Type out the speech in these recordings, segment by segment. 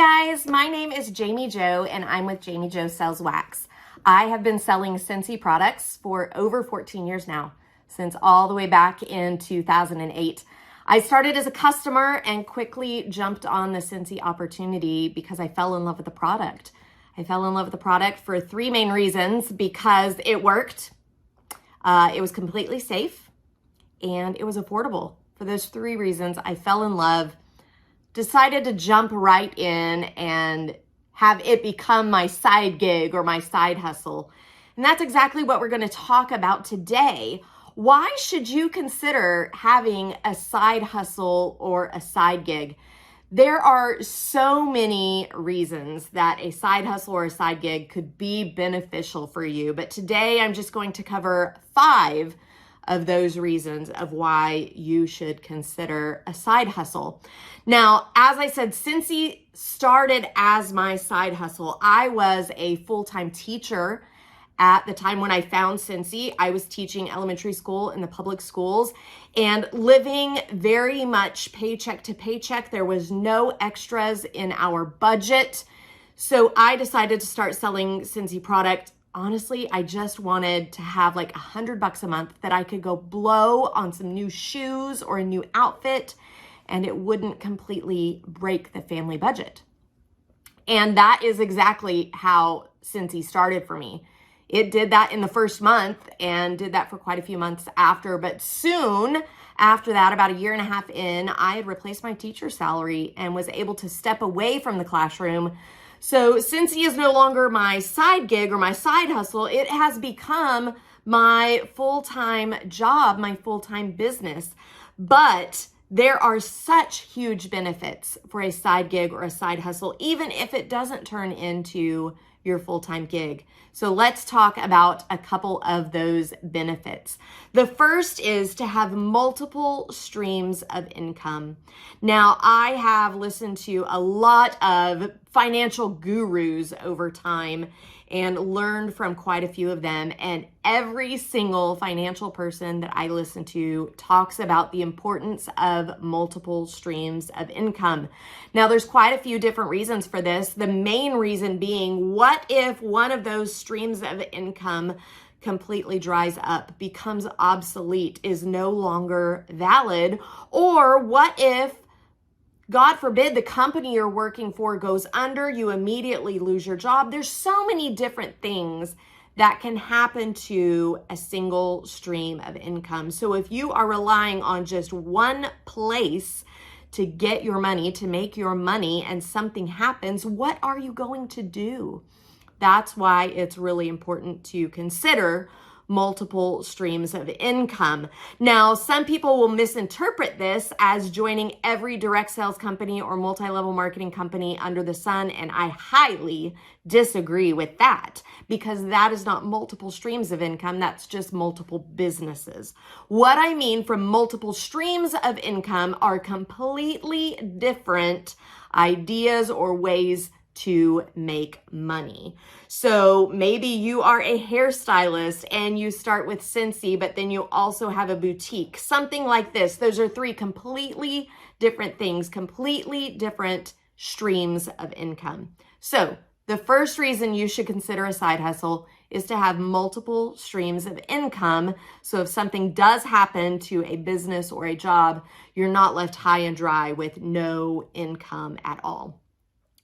guys, my name is Jami Jo and I'm with Jami Jo Sells Wax. I have been selling Scentsy products for over 14 years now, since all the way back in 2008. I started as a customer and quickly jumped on the Scentsy opportunity because I fell in love with the product. I fell in love with the product for three main reasons: because it worked, it was completely safe, and it was affordable. For those three reasons, I fell in love, decided to jump right in and have it become my side gig or my side hustle. And that's exactly what we're going to talk about today. Why should you consider having a side hustle or a side gig? There are so many reasons that a side hustle or a side gig could be beneficial for you, but today I'm just going to cover 5 of those reasons of why you should consider a side hustle. Now, as I said, Scentsy started as my side hustle. I was a full-time teacher at the time when I found Scentsy. I was teaching elementary school in the public schools and living very much paycheck to paycheck. There was no extras in our budget. So I decided to start selling Scentsy product. Honestly, I just wanted to have like $100 a month that I could go blow on some new shoes or a new outfit, and it wouldn't completely break the family budget. And that is exactly how Scentsy started for me. It did that in the first month and did that for quite a few months after. But soon after that, about a year and a half in, I had replaced my teacher salary and was able to step away from the classroom. So Scentsy is no longer my side gig or my side hustle. It has become my full-time job, my full-time business. But there are such huge benefits for a side gig or a side hustle, even if it doesn't turn into your full-time gig. So let's talk about a couple of those benefits. The first is to have multiple streams of income. Now, I have listened to a lot of financial gurus over time and learned from quite a few of them. And every single financial person that I listen to talks about the importance of multiple streams of income. Now, there's quite a few different reasons for this. The main reason being, what if one of those streams of income completely dries up, becomes obsolete, is no longer valid? Or what if, God forbid, the company you're working for goes under, you immediately lose your job? There's so many different things that can happen to a single stream of income. So if you are relying on just one place to get your money, to make your money, and something happens, what are you going to do? That's why it's really important to consider multiple streams of income. Now, some people will misinterpret this as joining every direct sales company or multi-level marketing company under the sun, and I highly disagree with that, because that is not multiple streams of income. That's just multiple businesses. What I mean from multiple streams of income are completely different ideas or ways to make money. So maybe you are a hairstylist and you start with Scentsy, but then you also have a boutique, something like this. Those are 3 completely different things, completely different streams of income. So the first reason you should consider a side hustle is to have multiple streams of income. So if something does happen to a business or a job, you're not left high and dry with no income at all.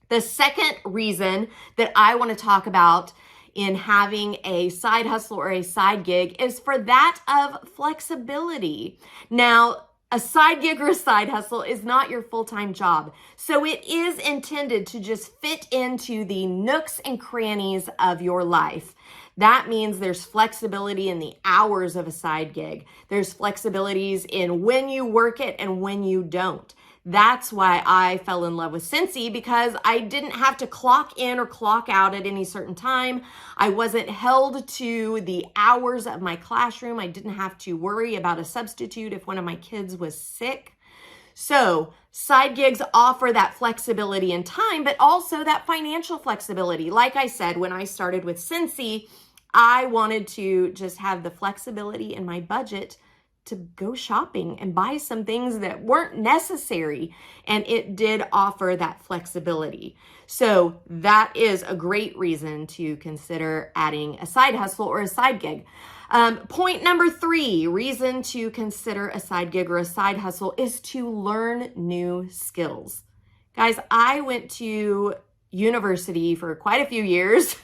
The second reason that I want to talk about in having a side hustle or a side gig is for that of flexibility. Now, a side gig or a side hustle is not your full-time job. So it is intended to just fit into the nooks and crannies of your life. That means there's flexibility in the hours of a side gig. There's flexibilities in when you work it and when you don't. That's why I fell in love with Scentsy, because I didn't have to clock in or clock out at any certain time. I wasn't held to the hours of my classroom. I didn't have to worry about a substitute if one of my kids was sick. So side gigs offer that flexibility in time, but also that financial flexibility. Like I said, when I started with Scentsy, I wanted to just have the flexibility in my budget to to go shopping and buy some things that weren't necessary. And it did offer that flexibility. So that is a great reason to consider adding a side hustle or a side gig. Point number 3, reason to consider a side gig or a side hustle is to learn new skills. Guys, I went to university for quite a few years.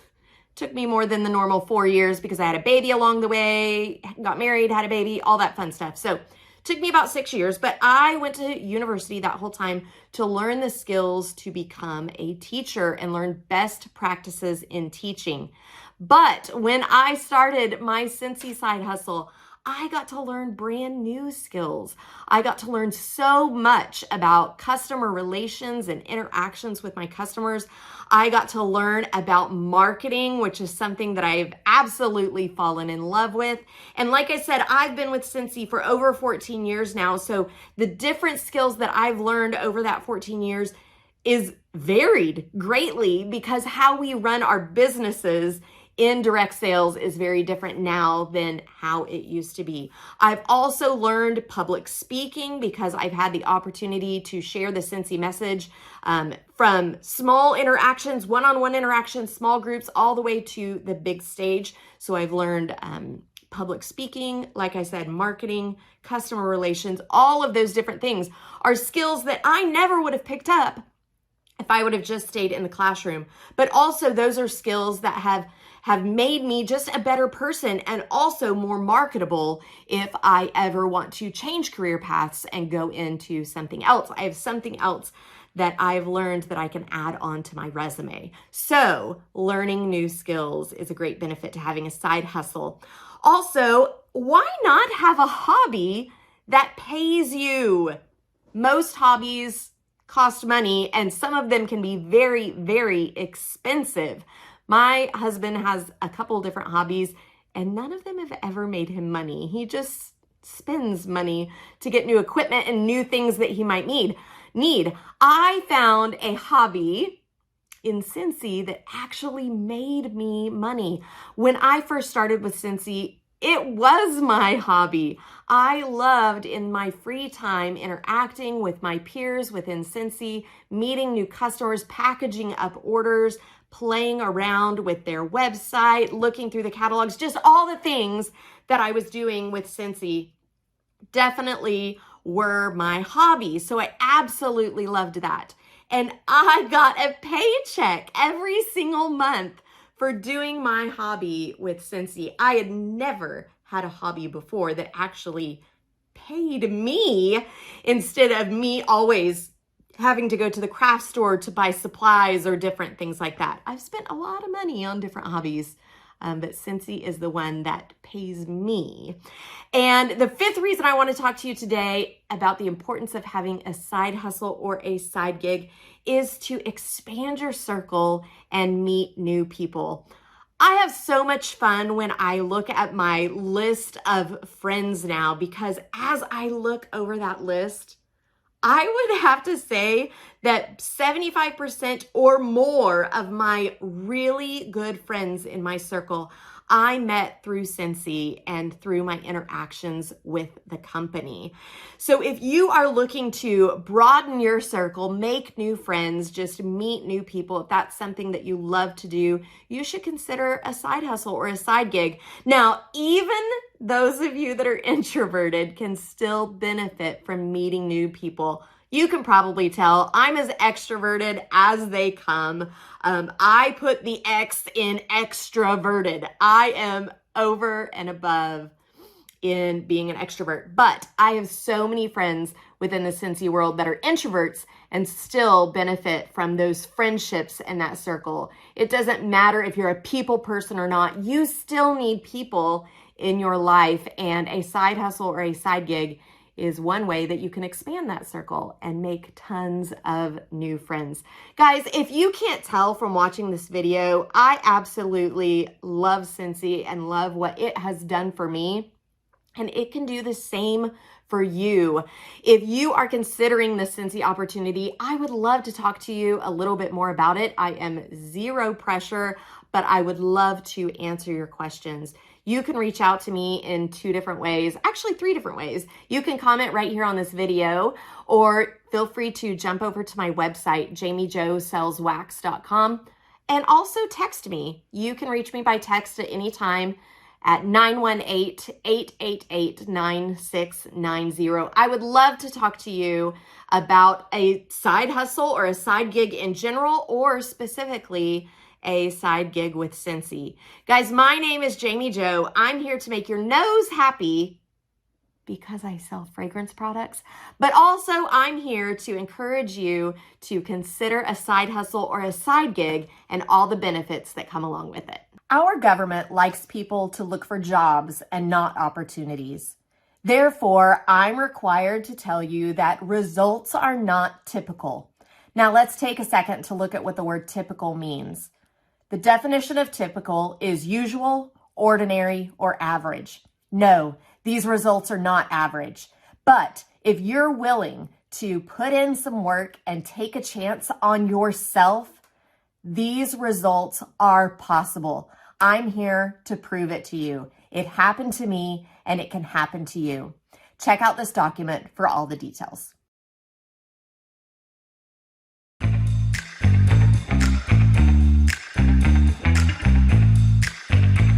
Took me more than the normal 4 years because I had a baby along the way, got married, had a baby, all that fun stuff. So took me about 6 years, but I went to university that whole time to learn the skills to become a teacher and learn best practices in teaching. But when I started my Scentsy side hustle, I got to learn brand new skills. I got to learn so much about customer relations and interactions with my customers. I got to learn about marketing, which is something that I've absolutely fallen in love with. And like I said, I've been with Scentsy for over 14 years now. So the different skills that I've learned over that 14 years is varied greatly because how we run our businesses in direct sales is very different now than how it used to be. I've also learned public speaking because I've had the opportunity to share the Scentsy message from small interactions, one-on-one interactions, small groups, all the way to the big stage. So I've learned public speaking, like I said, marketing, customer relations, all of those different things are skills that I never would have picked up if I would have just stayed in the classroom. But also those are skills that have made me just a better person and also more marketable if I ever want to change career paths and go into something else. I have something else that I've learned that I can add on to my resume. So learning new skills is a great benefit to having a side hustle. Also, why not have a hobby that pays you? Most hobbies cost money and some of them can be very, very expensive. My husband has a couple different hobbies and none of them have ever made him money. He just spends money to get new equipment and new things that he might need. I found a hobby in Scentsy that actually made me money. When I first started with Scentsy, it was my hobby. I loved in my free time interacting with my peers within Scentsy, meeting new customers, packaging up orders, playing around with their website, looking through the catalogs, just all the things that I was doing with Scentsy definitely were my hobby. So I absolutely loved that. And I got a paycheck every single month for doing my hobby with Scentsy. I had never had a hobby before that actually paid me instead of me always having to go to the craft store to buy supplies or different things like that. I've spent a lot of money on different hobbies, but Scentsy is the one that pays me. And the 5th reason I want to talk to you today about the importance of having a side hustle or a side gig is to expand your circle and meet new people. I have so much fun when I look at my list of friends now because as I look over that list, I would have to say that 75% or more of my really good friends in my circle I met through Scentsy and through my interactions with the company. So if you are looking to broaden your circle, make new friends, just meet new people, if that's something that you love to do, you should consider a side hustle or a side gig. Now, even those of you that are introverted can still benefit from meeting new people. You can probably tell I'm as extroverted as they come. I put the X in extroverted. I am over and above in being an extrovert, but I have so many friends within the Scentsy world that are introverts and still benefit from those friendships and that circle. It doesn't matter if you're a people person or not, you still need people in your life, and a side hustle or a side gig is one way that you can expand that circle and make tons of new friends. Guys, if you can't tell from watching this video, I absolutely love Scentsy and love what it has done for me, and it can do the same for you. If you are considering the Scentsy opportunity, I would love to talk to you a little bit more about it. I am zero pressure, but I would love to answer your questions. You can reach out to me in 2 different ways, actually 3 different ways. You can comment right here on this video, or feel free to jump over to my website, jamijosellswax.com, and also text me. You can reach me by text at any time at 918-888-9690. I would love to talk to you about a side hustle or a side gig in general, or specifically a side gig with Scentsy. Guys, my name is Jami Jo. I'm here to make your nose happy because I sell fragrance products, but also I'm here to encourage you to consider a side hustle or a side gig and all the benefits that come along with it. Our government likes people to look for jobs and not opportunities. Therefore, I'm required to tell you that results are not typical. Now let's take a second to look at what the word typical means. The definition of typical is usual, ordinary, or average. No, these results are not average. But if you're willing to put in some work and take a chance on yourself, these results are possible. I'm here to prove it to you. It happened to me and it can happen to you. Check out this document for all the details.